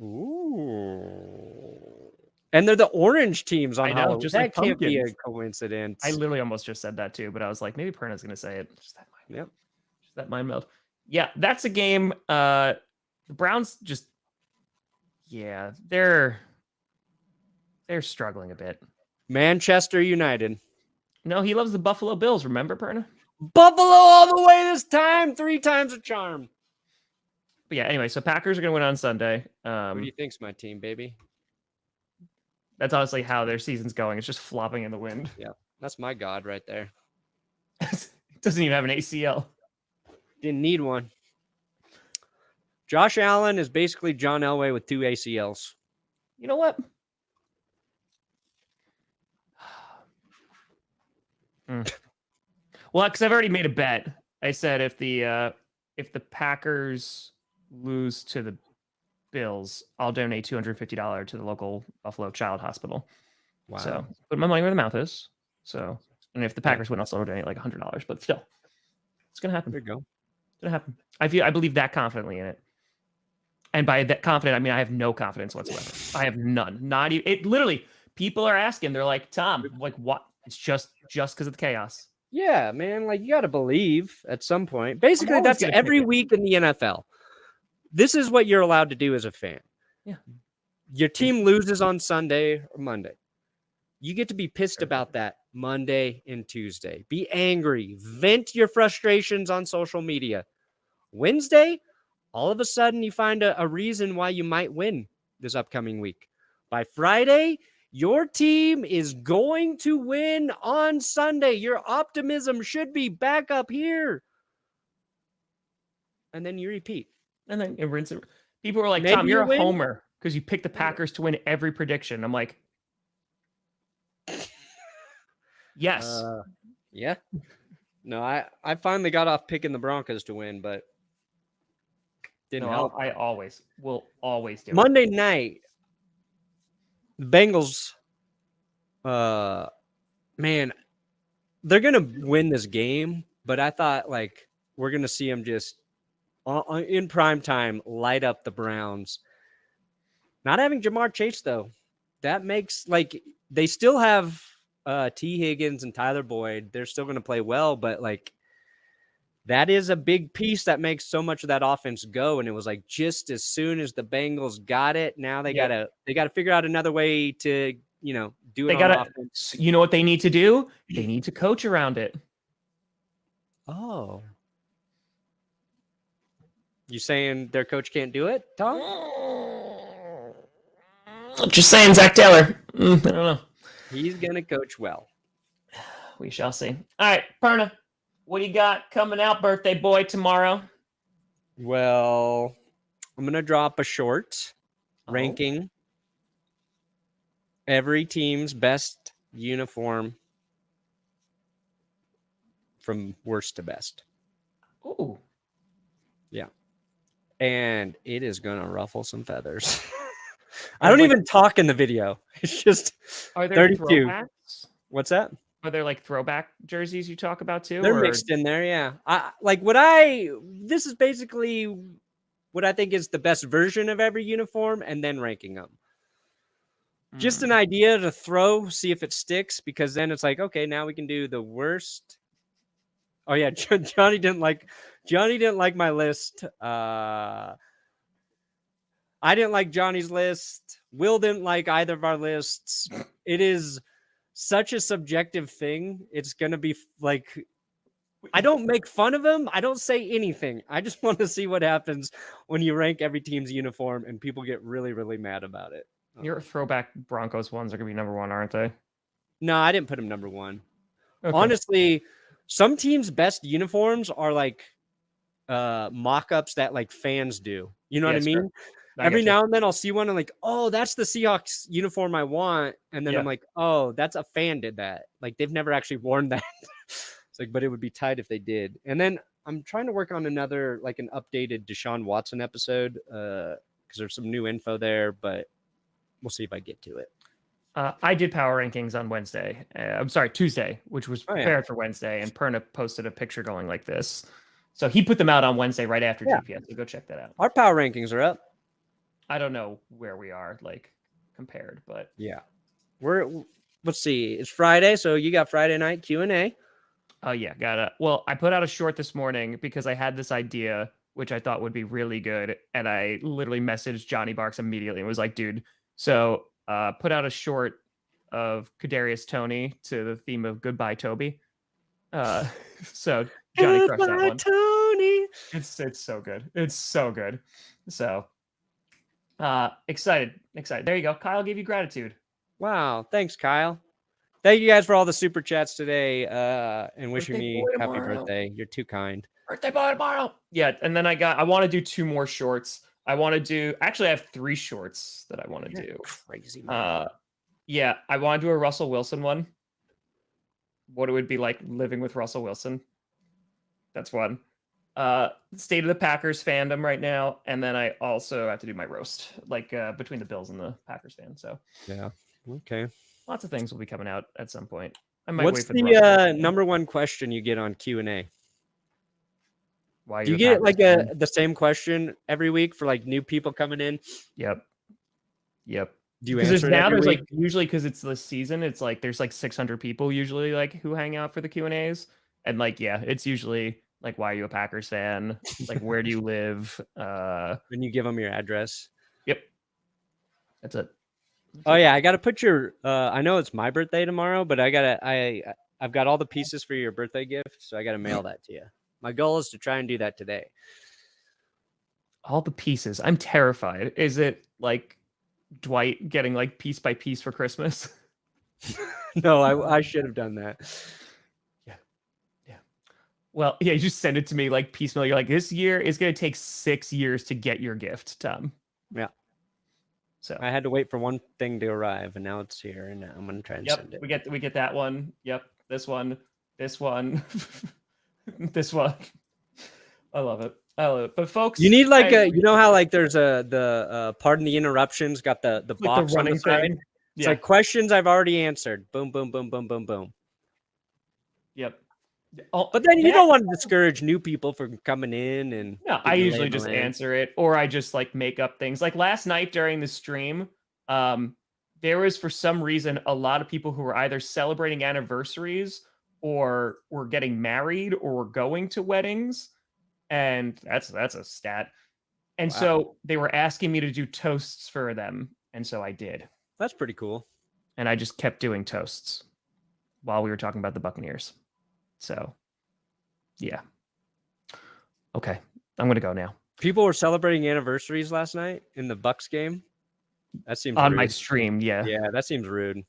Ooh. And they're the orange teams on I know, Halloween. just That like can't be a pumpkins. coincidence. I literally almost just said that, too, but I was like, maybe Perna's going to say it. Just that mind. Yep. Just that mind meld. Yeah, that's a game. The Browns just, yeah, they're struggling a bit. Manchester United. No, he loves the Buffalo Bills. Remember, Perna? Buffalo all the way this time. 3 times a charm. But yeah, anyway, so Packers are going to win on Sunday. Who do you think's my team, baby? That's honestly how their season's going. It's just flopping in the wind. Yeah, that's my god right there. Doesn't even have an ACL. Didn't need one. Josh Allen is basically John Elway with 2 ACLs. You know what? Well, because I've already made a bet. I said if the Packers lose to the Bills, I'll donate $250 to the local Buffalo Child Hospital. Wow. So put my money where the mouth is. So, and if the Packers win, I'll still donate like $100. But still, it's gonna happen. There you go. It's gonna happen. I believe that confidently in it. And by that confident, I mean I have no confidence whatsoever. I have none. Not even. It literally. People are asking. They're like, Tom, like what? It's just because of the chaos. Yeah, man. Like you got to believe at some point. Basically, always that's gonna every pick it. week in the NFL. This is what you're allowed to do as a fan. Yeah. Your team loses on Sunday or Monday. You get to be pissed about that Monday and Tuesday. Be angry. Vent your frustrations on social media. Wednesday, all of a sudden you find a reason why you might win this upcoming week. By Friday, your team is going to win on Sunday. Your optimism should be back up here. And then you repeat. And then it rinse it. People were like, Maybe Tom, you're you a win. homer because you picked the Packers to win every prediction. I'm like, yes. Yeah. No, I finally got off picking the Broncos to win, but didn't help. I will always do it. Monday night, the Bengals, man, they're going to win this game, but I thought like we're going to see them just in prime time light up the Browns. Not having Jamar Chase, though, that makes like they still have T. Higgins and Tyler Boyd. They're still going to play well, but like that is a big piece that makes so much of that offense go. And it was like just as soon as the Bengals got it, now they gotta figure out another way to do it. They gotta. You know what they need to do? They need to coach around it. Oh, you saying their coach can't do it, Tom? Just saying, Zach Taylor. I don't know. He's gonna coach well. We shall see. All right, Perna, what do you got coming out, birthday boy, tomorrow? Well, I'm gonna drop a short ranking every team's best uniform from worst to best. Ooh. Yeah. And it is gonna ruffle some feathers. I don't even talk in the video. It's just are there 32. Throwbacks? What's that? Are there like throwback jerseys you talk about too? They're mixed in there, yeah. This is basically what I think is the best version of every uniform and then ranking them. Just an idea to throw, see if it sticks, because then it's like, okay, now we can do the worst. Oh yeah, Johnny didn't like my list. I didn't like Johnny's list. Will didn't like either of our lists. It is such a subjective thing. It's going to be like, I don't make fun of him. I don't say anything. I just want to see what happens when you rank every team's uniform and people get really, really mad about it. Your throwback Broncos ones are going to be number one, aren't they? No, I didn't put him number one. Okay. Honestly, some teams' best uniforms are like mock-ups that like fans do. You know what I mean? Every now and then I'll see one and like, oh, that's the Seahawks uniform I want. And then I'm like, oh, that's a fan did that. Like they've never actually worn that. It's like, but it would be tight if they did. And then I'm trying to work on another, like an updated Deshaun Watson episode because there's some new info there, but we'll see if I get to it. I did power rankings on Wednesday. I'm sorry, Tuesday, which was prepared for Wednesday. And Perna posted a picture going like this. So he put them out on Wednesday right after GPS. So go check that out. Our power rankings are up. I don't know where we are like compared, but yeah, let's see. It's Friday, so you got Friday night Q&A. Oh yeah, well, I put out a short this morning because I had this idea which I thought would be really good, and I literally messaged Johnny Barks immediately and was like, "Dude, so put out a short of Kadarius Toney to the theme of Goodbye Toby." So Johnny crushed that one. Tony. It's so good. It's so good. So. Excited. There you go. Kyle gave you gratitude. Wow. Thanks, Kyle. Thank you guys for all the super chats today and wishing me happy birthday. You're too kind. Birthday boy tomorrow. Yeah. And then I want to do 2 more shorts. I have 3 shorts that I want to do. Crazy, man. Yeah. I want to do a Russell Wilson one. What it would be like living with Russell Wilson. That's one. State of the Packers fandom right now, and then I also have to do my roast, like between the Bills and the Packers fan. So yeah, okay. Lots of things will be coming out at some point. I might What's wait for the number one question you get on Q&A? Why do you get like the same question every week for like new people coming in? Yep. Do you answer there's like usually because it's the season, it's like there's like 600 people usually like who hang out for the Q&As, and like it's usually. Like, why are you a Packers fan? Like, where do you live? And you give them your address. Yep. That's it. Oh yeah, I got to put your. I know it's my birthday tomorrow, but I've got all the pieces for your birthday gift, so I got to mail that to you. My goal is to try and do that today. All the pieces. I'm terrified. Is it like Dwight getting like piece by piece for Christmas? No, I should have done that. Well, yeah, you just send it to me like piecemeal. You're like, this year is going to take 6 years to get your gift, Tom. Yeah. So I had to wait for one thing to arrive, and now it's here, and I'm going to try and send it. We get that one. Yep. This one. This one. This one. I love it. But folks, you need like you know how like there's the pardon the interruptions got the box the running on the side. thing. It's like questions I've already answered. Boom, boom, boom, boom, boom, boom. Yep. But then you don't want to discourage new people from coming in and no, I usually just answer it, or I just like make up things. Like last night during the stream, there was for some reason a lot of people who were either celebrating anniversaries or were getting married or were going to weddings, and that's a stat. And so they were asking me to do toasts for them, and so I did. That's pretty cool. And I just kept doing toasts while we were talking about the Buccaneers. So, yeah. Okay, I'm going to go now. People were celebrating anniversaries last night in the Bucs game. That seems on rude. my stream. Yeah. Yeah, that seems rude. No,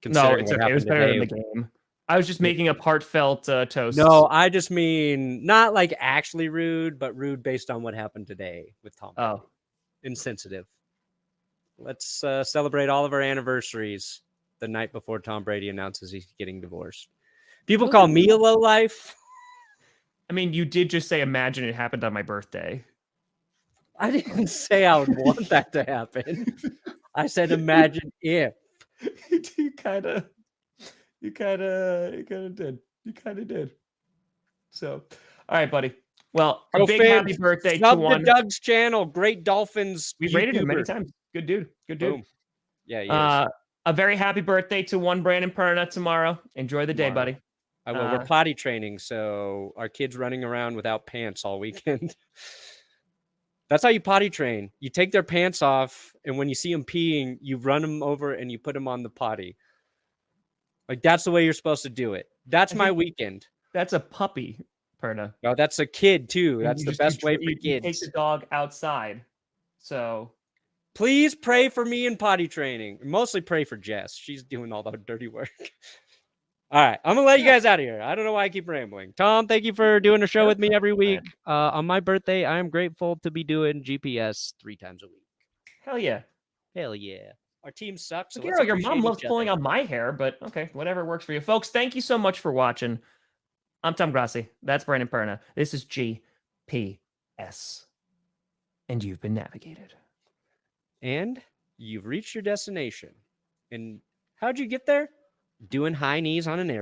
considering it's what okay. It was happened better than today. the game. I was just making a heartfelt toast. No, I just mean not like actually rude, but rude based on what happened today with Tom Brady. Oh. Insensitive. Let's celebrate all of our anniversaries the night before Tom Brady announces he's getting divorced. People call me a lowlife. I mean, you did just say, imagine it happened on my birthday. I didn't say I would want that to happen. I said, imagine if. You kind of did. You kind of did. So, all right, buddy. Well, a big happy birthday to one. Doug's channel. Great Dolphins. We've rated him many times. Good dude. Good dude. Boom. Yeah, he is. A very happy birthday to one Brandon Perna tomorrow. Enjoy the day, buddy. I will. We're potty training, so our kids running around without pants all weekend. That's how you potty train. You take their pants off, and when you see them peeing, you run them over and you put them on the potty. Like, that's the way you're supposed to do it. That's my weekend. That's a puppy, Perna. No, that's a kid, too. That's the best way for kids. You take the dog outside. So please pray for me in potty training. Mostly pray for Jess. She's doing all the dirty work. All right, I'm going to let you guys out of here. I don't know why I keep rambling. Tom, thank you for doing a show with me every week. On my birthday, I am grateful to be doing GPS 3 times a week. Hell yeah. Hell yeah. Our team sucks. So your mom loves pulling on my hair, but okay, whatever works for you. Folks, thank you so much for watching. I'm Tom Grossi. That's Brandon Perna. This is GPS. And you've been navigated. And you've reached your destination. And how'd you get there? Doing high knees on an airplane.